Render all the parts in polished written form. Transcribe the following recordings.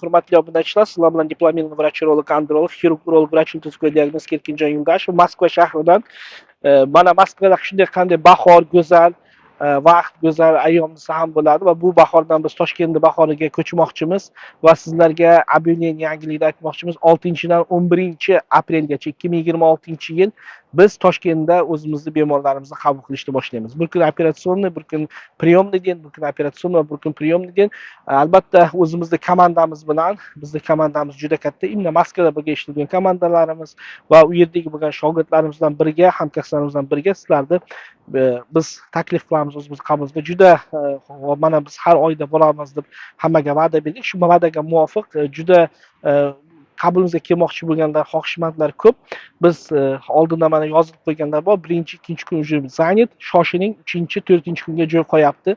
hurmatli obunachilar, sizlar bilan diplomirованный врач-urolog-androlog, xirurg-urolog vrach ultrasvikul diagnostika Erkinjon Yo'ldashev Moskva shahridan. Mana Moskvada shunday qanday bahor go'zal, vaqt go'zal ayyom desa ham bo'ladi va bu bahordan biz Toshkentni bahoriga ko'chmoqchimiz va sizlarga abyulen yangilikni aytmoqchimiz. 6-dan 11-aprelgacha 2026-yil biz Toshkentda o'zimizni bemorlarimizni qabul qilishni boshlaymiz. Bir kun operatsionni, bir kun priyomniy den, bir kun operatsion va bir kun priyomniy den. Albatta o'zimizni komandamiz bilan, bizning komandamiz juda katta. Imla Moskvada birga ishlagan komandalarimiz va u yerdagi bo'lgan shogirdlarimiz bilan birga, hamkasblarimiz bilan birga sizlarni biz taklif qilamiz o'zimiz qabulga. Juda mana biz har oyda boramiz deb hammaga va'da berdik. Shu va'daga muvofiq juda qabulimizga kelmoqchi bo'lganlar, xohishmandlar ko'p. Biz oldindan mana yozib qo'yganlar bor. 1-2 kun уже занят. Shoshiling, 3-4 kunga joy qo'yapti.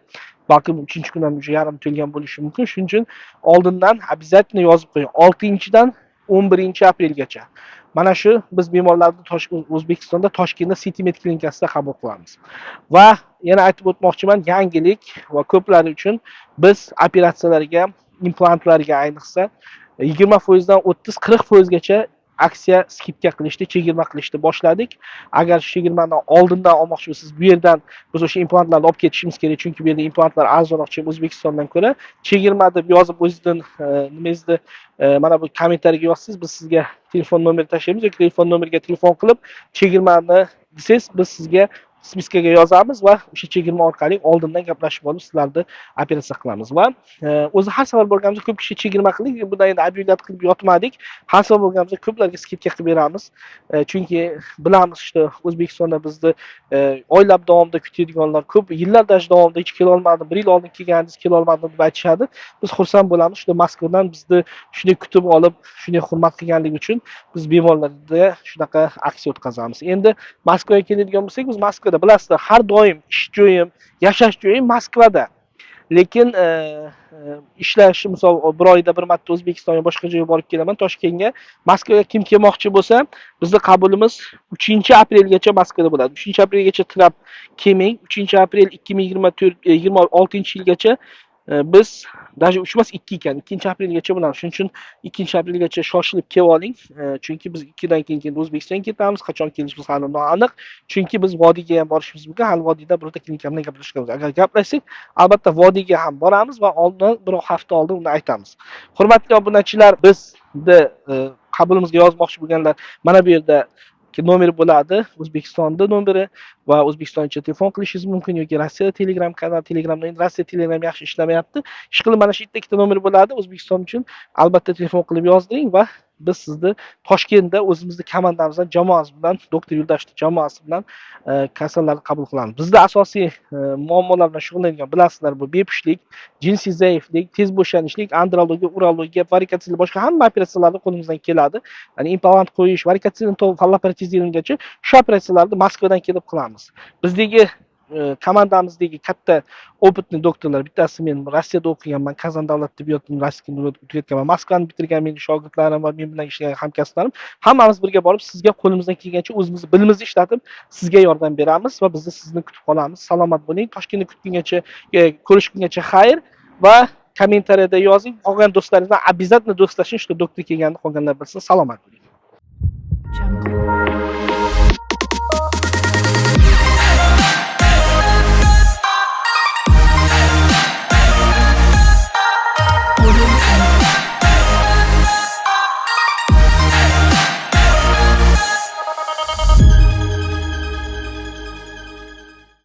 Balkim 3-kun ham уже yarim to'lgan bo'lishi mumkin. Shuning uchun oldindan обязательно yozib qo'ying. 6-dan 11-aprelgacha. Mana shu biz bemorlarni O'zbekistonda Toshkentda City Med klinikasida qabul qilamiz. Va yana aytib o'tmoqchiman, yangilik va ko'plar uchun biz operatsiyalarga, implantlarga ayniqsa 20% dan 30-40% gacha aksiya skidka qilishni, chegirma qilishni boshladik. Agar shu chegirmani oldindan olmoqchi bo'lsangiz, bu yerdan biz o'sha implantlarni olib ketishimiz kerak, chunki bu yerda implantlar arzonroq O'zbekistondan ko'ra. Chegirma deb yozib o'zingizdan nimangizni mana bu kommentariyaga yozsangiz, biz sizga telefon nomeri tashlaymiz yoki telefon nomeriga telefon qilib, chegirmani desangiz, biz sizga spiskaga yozamiz va o'sha chegirma orqali oldindan gaplashib olib sizlarni operatsiya qilamiz. Va o'zi har safar borganimizda ko'p kishi chegirma qildik, bundan endi abyulat qilib yotmadik. Har safar borganimizda ko'plarga skidka qilib beramiz. Chunki bilamiz, işte O'zbekistonda bizni oylab davomida kutadiganlar ko'p, yillar davomida hech kela olmadim, 1 yil oldin kelganingiz kela olmadim deb aytishadi. Biz xursand bo'lamiz, shunday Moskvadan bizni shunday kutib olib, shunday hurmat qilganligi uchun biz bemorlarda shunaqa aksiya o'tkazamiz. Endi Moskvaga keladigan bo'lsak, biz Moskvada bilasizlar, har doim ish joyim, yashash joyim Moskvada. Lekin ishlash, misol bir oyda bir marta O'zbekistonga boshqa joyga borib kelaman, Toshkentga. Moskvaga kim kelmoqchi bo'lsa, bizning qabulimiz 3-aprelgacha Moskvada bo'ladi. 3-aprelgacha tirab kelmang. 3-aprel 2026-yilgacha biz даже 3 emas 2 ekan, 2-aprelgacha bo'lamiz. Shuning uchun 2-aprelgacha shoshilib kelib oling. Chunki biz 2dan keyin O'zbekistonga ketamiz. Qachon kelishimiz hali noaniq. Chunki biz vodiyga ham borishimiz mumkin. Hali vodiyda birorta klinika bilan gaplashamiz. Agar gaplashsak, albatta vodiyga ham boramiz va oldin bir hafta oldin uni aytamiz. Hurmatli obunachilar, bizni qabulimizga yozmoqchi bo'lganlar mana bu yerda nomeri bo'ladi, O'zbekistonda nomeri va O'zbekistoncha telefon qilishingiz mumkin yoki Rossiyada Telegram kanal, Telegramda endi Rossiya Telegram yaxshi ishlamayapti. Ishqilib mana shu ikkita nomer bo'ladi. O'zbekiston uchun albatta telefon qilib yozdiring va biz sizni Toshkentda o'zimizning komandamiz bilan, jamoamiz bilan, doktor Yo'ldashevning jamoasi bilan kasallarni qabul qilamiz. Bizda asosiy muammolar bilan shug'ullanadigan bilasizlar, bu bepushtlik, jinsiy zaiflik, tez bo'shanishlik, andrologiya, urologiya, varikotsel boshqa hamma operatsiyalarni qo'limizdan keladi. Ya'ni implant qo'yish, varikotsel falloparateziringgacha shu operatsiyalarni Moskvadan kelib qilamiz. Bizdagi komandamizdagi katta opitni doktorlar, bittasi men Rossiyada o'qiganman, Kazan davlat tibbiyot universitetini tugatganman, Moskvani bitirgan mening shogirdlarim va men bilan ishlagan hamkasblarim, hammamiz birga borib sizga qo'limizdan kelgancha o'zimiz bilimizni ishlatib sizga yordam beramiz va biz sizni kutib qolamiz. Salomat bo'ling. Toshkentda kutgungacha, ko'rishgungacha xayr va kommentariyada yozing. Qolgan do'stlaringiz bilan обязательно do'stlashing, shu doktor kelganini qolganlar bilsin. Salomat bo'ling.